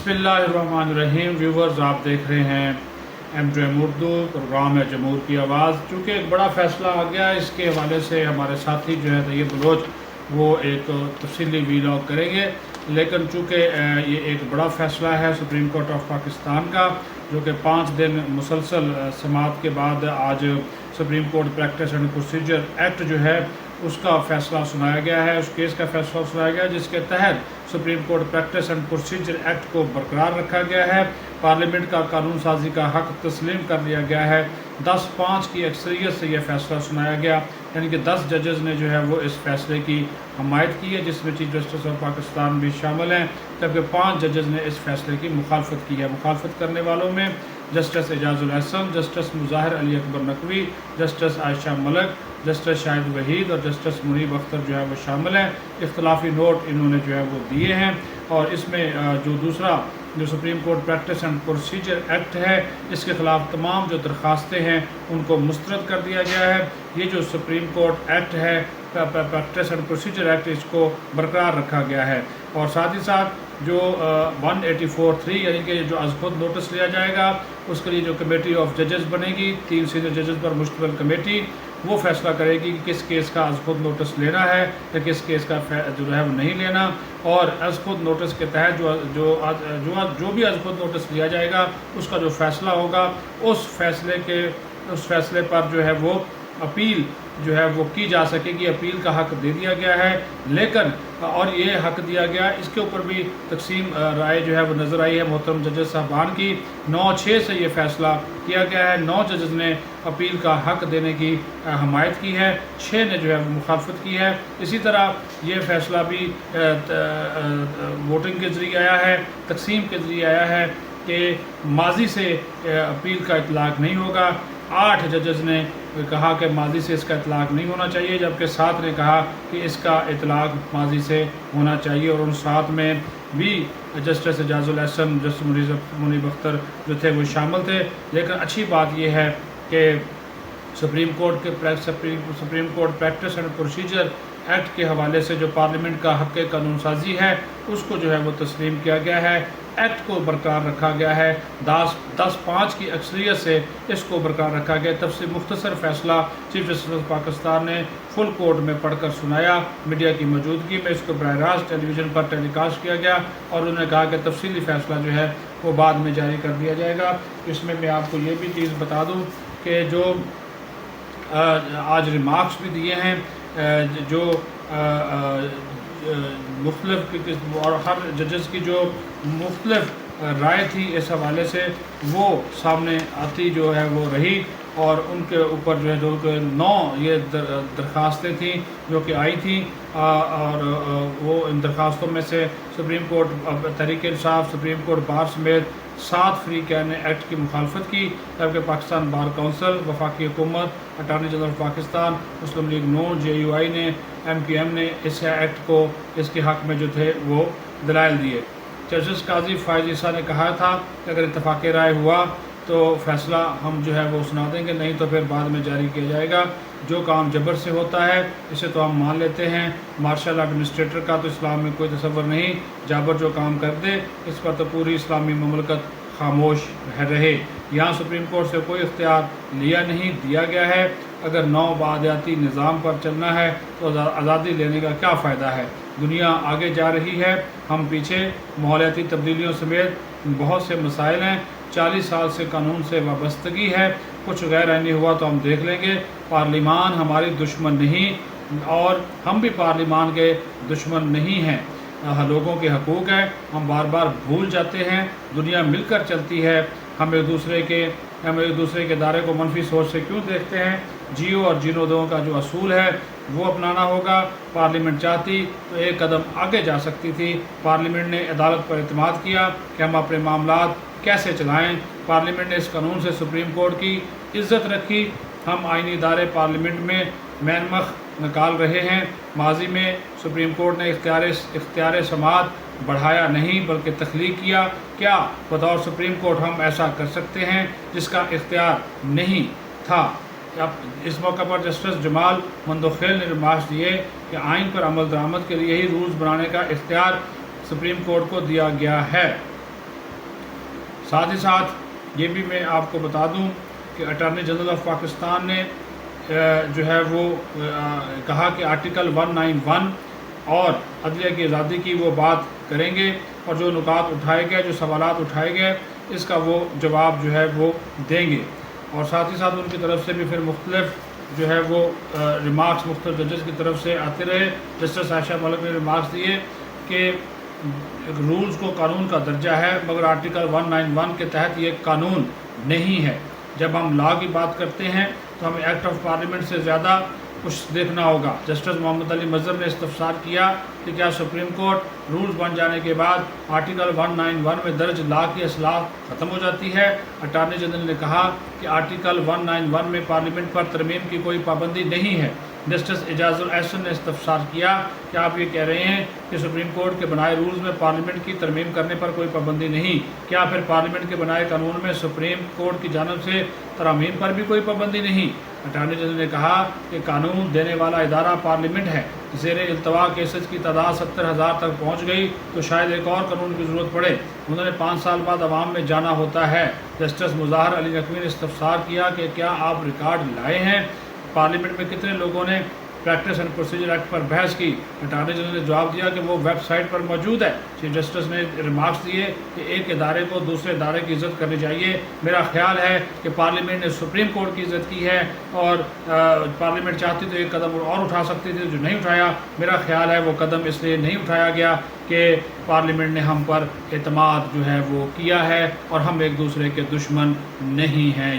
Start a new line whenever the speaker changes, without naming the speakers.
बिस्मिल्लाहिर्रहमानिर्रहीम। व्यूवर्स, आप देख रहे हैं M2M उर्दू, प्रोग्राम है जमहूर की आवाज़। चूँकि एक बड़ा फ़ैसला आ गया, इसके हवाले से हमारे साथी जो है तैयब बलोच वो एक तफसीली वीलॉग करेंगे। लेकिन चूँकि ये एक बड़ा फ़ैसला है सुप्रीम कोर्ट ऑफ पाकिस्तान का, जो कि 5 दिन मुसलसल समाअत के बाद आज supreme court practice and procedure act जो है उसका फ़ैसला सुनाया गया है, उस केस का फ़ैसला सुनाया गया जिसके तहत supreme court practice and procedure act को बरकरार रखा गया है। पार्लियामेंट का कानून साजी का हक़ तस्लीम कर लिया गया है। 10-5 की अक्सरियत से यह फ़ैसला सुनाया गया, यानी कि 10 जजेज़ ने जो है वो इस फ़ैसले की हमायत की है, जिसमें चीफ जस्टिस ऑफ पाकिस्तान भी शामिल हैं, जबकि 5 जजेज़ ने इस फ़ैसले की मुखालफत की है। मुखालफत करने वालों में Justice Ijazul Ahsan, Justice Mazahar Ali Akbar Naqvi, Justice Ayesha Malik, Justice Shahid Waheed और जस्टिस मुनीब अख्तर जो है वो शामिल हैं। इख्तलाफी नोट इन्होंने जो है वो दिए हैं, और इसमें जो दूसरा जो supreme court practice and procedure act है, इसके ख़िलाफ़ तमाम जो दरख्वास्तें हैं उनको मुस्तरद कर दिया गया है। ये जो सुप्रीम कोर्ट एक्ट है प्रैक्टिस एंड प्रोसीजर एक्ट, इसको बरकरार रखा गया है। और साथ ही साथ जो 184(3) यानी कि जो अज़ खुद नोटिस लिया जाएगा, उसके लिए जो कमेटी ऑफ जजेस बनेगी, 3 सीनियर जजेस पर मुश्तमिल कमेटी, वो फैसला करेगी कि किस केस का अज़ खुद नोटिस लेना है या किस केस का जो है वो नहीं लेना। और अज़ खुद नोटिस के तहत जो भी अज़ खुद नोटिस लिया जाएगा उसका जो फ़ैसला होगा, उस फैसले पर जो है वो अपील जो है वो की जा सकेगी। अपील का हक़ दे दिया गया है, लेकिन और ये हक़ दिया गया, इसके ऊपर भी तकसीम राय जो है वो नज़र आई है मोहतरम जजेस साहबान की। 9-6 से ये फ़ैसला किया गया है। 9 जजेस ने अपील का हक़ देने की हमायत की है, 6 ने जो है वो मुखालफत की है। इसी तरह ये फ़ैसला भी वोटिंग के ज़रिए आया है, तकसीम के ज़रिए आया है कि माजी से अपील का इतलाक़ नहीं होगा। 8 जजेस ने कहा कि माजी से इसका इतलाक़ नहीं होना चाहिए, जबकि 7 ने कहा कि इसका इतलाक़ माजी से होना चाहिए। और उन 7 में भी जस्टिस एजाजुल अहसन, जस्टिस मुनीब अख्तर जो थे वो शामिल थे। लेकिन अच्छी बात यह है कि supreme court practice and procedure act के हवाले से जो पार्लियामेंट का हक़ कानून साजी है उसको जो है वो तस्लीम किया गया है, एक्ट को बरकरार रखा गया है। 10-5 की अक्सरियत से इसको बरकरार रखा गया। तब से मुख्तसर फ़ैसला चीफ जस्टिस ऑफ पाकिस्तान ने फुल कोर्ट में पढ़कर सुनाया, मीडिया की मौजूदगी में इसको बराह रास्त टेलीविज़न पर टेलीकास्ट किया गया, और उन्होंने कहा कि तफसीली फ़ैसला जो है वो बाद में जारी कर दिया जाएगा। इसमें मैं आपको ये भी चीज़ बता दूँ कि जो आज रिमार्क्स भी दिए हैं, जो मुख्तलिफ और हर जजेस की जो मुख्तलिफ राय थी इस हवाले से वो सामने आती जो है वो रही, और उनके ऊपर जो है जो 9 ये दरख्वास्तें थी जो कि आई थी, और वो इन दरख्वास्तों में से supreme court Tehreek Insaf, supreme court bar समेत 7 फ्री कैन एक्ट की मुखालफत की, जबकि पाकिस्तान बार काउंसिल, वफाकी हुकूमत, अटार्नी जनरल पाकिस्तान, मुस्लिम लीग नून, JUI ने, MQM ने इस एक्ट को इसके हक़ में जो थे वो दलाइल दिए। जस्टिस काजी फ़ाइज़ ईसा ने कहा था कि अगर इत्तफ़ाक़ राय हुआ तो फ़ैसला हम जो है वो सुना देंगे, नहीं तो फिर बाद में जारी किया जाएगा। जो काम जबर से होता है इसे तो हम मान लेते हैं, मार्शल एडमिनिस्ट्रेटर का तो इस्लाम में कोई तसव्वुर नहीं, जाबर जो काम कर दे इस पर तो पूरी इस्लामी ममलकत खामोश रहे। यहाँ सुप्रीम कोर्ट से कोई इख्तियार लिया नहीं दिया गया है। अगर नौ बादियाती निज़ाम पर चलना है तो आज़ादी लेने का क्या फ़ायदा है। दुनिया आगे जा रही है, हम पीछे। माहौलियाती तब्दीलियों समेत बहुत से मसाइल हैं। 40 साल से कानून से वाबस्तगी है, कुछ गैर आइनी हुआ तो हम देख लेंगे। पार्लिमान हमारी दुश्मन नहीं, और हम भी पार्लिमान के दुश्मन नहीं हैं। लोगों के हकूक़ हैं, हम बार बार भूल जाते हैं। दुनिया मिलकर चलती है, हम एक दूसरे के दायरे को मनफी सोच से क्यों देखते हैं। जियो और जीनो दो का जो असूल है वो अपनाना होगा। पार्लियामेंट चाहती तो एक कदम आगे जा सकती थी। पार्लियामेंट ने अदालत पर इत्मीनान किया कि हम अपने मामलात कैसे चलाएं। पार्लियामेंट ने इस कानून से सुप्रीम कोर्ट की इज़्ज़त रखी। हम आइनी इदारे पार्लियामेंट में मैनमख निकाल रहे हैं। माजी में सुप्रीम कोर्ट ने इख्तियार समाअत बढ़ाया नहीं बल्कि तख्लीक किया। क्या बतौर सुप्रीम कोर्ट हम ऐसा कर सकते हैं जिसका इख्तियार नहीं था। अब इस मौका पर जस्टिस जमाल मंदोखेल ने रिमार्क्स दिए कि आइन पर अमल दरामद के लिए ही रूल्स बनाने का इख्तियार सुप्रीम कोर्ट को दिया गया है। ساتھ ہی ساتھ یہ بھی میں آپ کو بتا دوں کہ اٹارنی جنرل آف پاکستان نے جو ہے وہ کہا کہ آرٹیکل 191 اور عدلیہ کی آزادی کی وہ بات کریں گے، اور جو نکات اٹھائے گئے، جو سوالات اٹھائے گئے، اس کا وہ جواب جو ہے وہ دیں گے۔ اور ساتھ ہی ساتھ ان کی طرف سے بھی پھر مختلف جو ہے وہ ریمارکس مختلف ججز کی طرف سے آتے رہے۔ جسٹس عائشہ ملک نے ریمارکس دیے کہ رولز کو قانون کا درجہ ہے، مگر آرٹیکل 191 کے تحت یہ قانون نہیں ہے۔ جب ہم لا کی بات کرتے ہیں تو ہمیں ایکٹ آف پارلیمنٹ سے زیادہ کچھ دیکھنا ہوگا۔ جسٹس محمد علی مظہر نے استفسار کیا کہ کیا سپریم کورٹ رولز بن جانے کے بعد آرٹیکل 191 میں درج لا کی اصلاح ختم ہو جاتی ہے؟ اٹارنی جنرل نے کہا کہ آرٹیکل 191 میں پارلیمنٹ پر ترمیم کی کوئی پابندی نہیں ہے۔ جسٹس اعجاز الاحسن نے استفسار کیا کہ آپ یہ کہہ رہے ہیں کہ سپریم کورٹ کے بنائے رولز میں پارلیمنٹ کی ترمیم کرنے پر کوئی پابندی نہیں، کیا پھر پارلیمنٹ کے بنائے قانون میں سپریم کورٹ کی جانب سے ترامیم پر بھی کوئی پابندی نہیں؟ اٹارنی جنرل نے کہا کہ قانون دینے والا ادارہ پارلیمنٹ ہے۔ زیر التوا کیسز کی تعداد 70,000 تک پہنچ گئی تو شاید ایک اور قانون کی ضرورت پڑے۔ انہوں نے 5 سال بعد عوام میں جانا ہوتا ہے۔ جسٹس مظاہر علی نقوی نے استفسار کیا کہ کیا آپ ریکارڈ لائے ہیں؟ پارلیمنٹ میں کتنے لوگوں نے پریکٹس اینڈ پروسیجر ایکٹ پر بحث کی؟ اٹارنی جنرل نے جواب دیا کہ وہ ویب سائٹ پر موجود ہے۔ چیف جسٹس نے ریمارکس دیے کہ ایک ادارے کو دوسرے ادارے کی عزت کرنی چاہیے۔ میرا خیال ہے کہ پارلیمنٹ نے سپریم کورٹ کی عزت کی ہے، اور پارلیمنٹ چاہتی تو ایک قدم اور اٹھا سکتی تھی جو نہیں اٹھایا۔ میرا خیال ہے وہ قدم اس لیے نہیں اٹھایا گیا کہ پارلیمنٹ نے ہم پر اعتماد جو ہے وہ کیا ہے، اور ہم ایک دوسرے کے دشمن نہیں ہیں۔